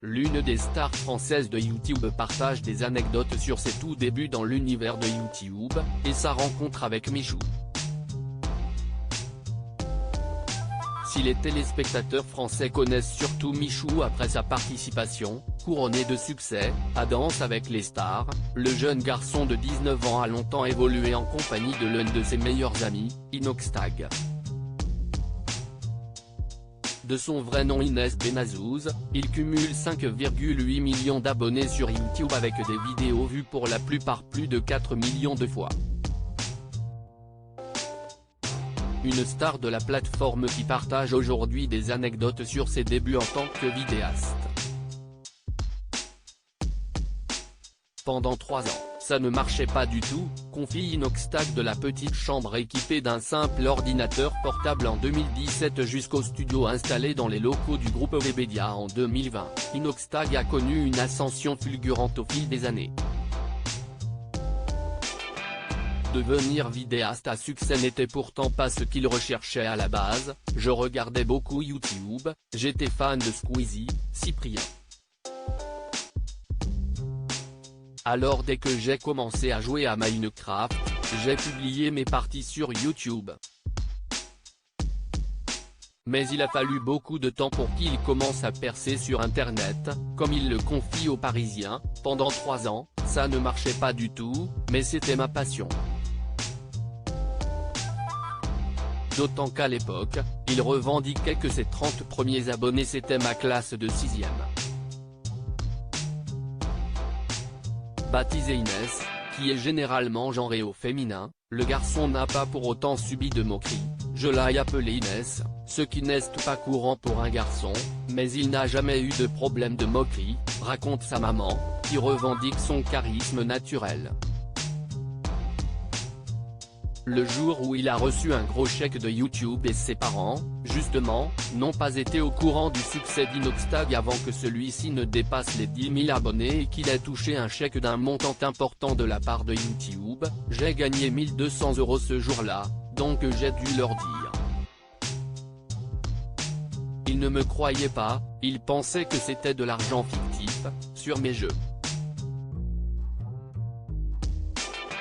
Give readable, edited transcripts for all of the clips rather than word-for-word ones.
l'une des stars françaises de YouTube partage des anecdotes sur ses tout débuts dans l'univers de YouTube, et sa rencontre avec Michou. Si les téléspectateurs français connaissent surtout Michou après sa participation, couronnée de succès, à Danse avec les stars, le jeune garçon de 19 ans a longtemps évolué en compagnie de l'un de ses meilleurs amis, Inoxtag. De son vrai nom Inès Benazouz, il cumule 5,8 millions d'abonnés sur YouTube avec des vidéos vues pour la plupart plus de 4 millions de fois. Une star de la plateforme qui partage aujourd'hui des anecdotes sur ses débuts en tant que vidéaste. Pendant 3 ans, ça ne marchait pas du tout, confie Inoxtag de la petite chambre équipée d'un simple ordinateur portable en 2017 jusqu'au studio installé dans les locaux du groupe Webedia en 2020. Inoxtag a connu une ascension fulgurante au fil des années. Devenir vidéaste à succès n'était pourtant pas ce qu'il recherchait à la base. Je regardais beaucoup YouTube, j'étais fan de Squeezie, Cyprien. Alors dès que j'ai commencé à jouer à Minecraft, j'ai publié mes parties sur YouTube. Mais il a fallu beaucoup de temps pour qu'il commence à percer sur internet, comme il le confie aux Parisiens. Pendant 3 ans, ça ne marchait pas du tout, mais c'était ma passion. D'autant qu'à l'époque, il revendiquait que ses 30 premiers abonnés c'était ma classe de 6e. Baptisé Inès, qui est généralement genré au féminin, le garçon n'a pas pour autant subi de moqueries. Je l'ai appelé Inès, ce qui n'est pas courant pour un garçon, mais il n'a jamais eu de problème de moquerie, raconte sa maman, qui revendique son charisme naturel. Le jour où il a reçu un gros chèque de YouTube et ses parents, justement, n'ont pas été au courant du succès d'Inoxtag avant que celui-ci ne dépasse les 10 000 abonnés et qu'il ait touché un chèque d'un montant important de la part de YouTube. J'ai gagné 1 200 € ce jour-là, donc j'ai dû leur dire. Ils ne me croyaient pas, ils pensaient que c'était de l'argent fictif, sur mes jeux.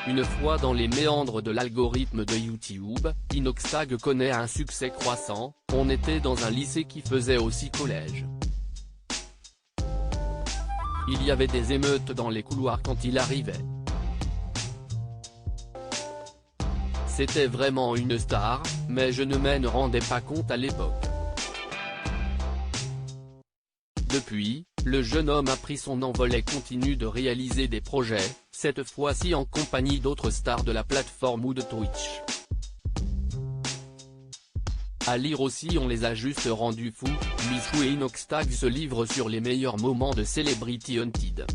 Une fois dans les méandres de l'algorithme de YouTube, Inoxtag connaît un succès croissant. On était dans un lycée qui faisait aussi collège. Il y avait des émeutes dans les couloirs quand il arrivait. C'était vraiment une star, mais je ne m'en rendais pas compte à l'époque. Depuis, le jeune homme a pris son envol et continue de réaliser des projets, cette fois-ci en compagnie d'autres stars de la plateforme ou de Twitch. À lire aussi on les a juste rendus fous, Michou et Inoxtag se livrent sur les meilleurs moments de Celebrity Hunted.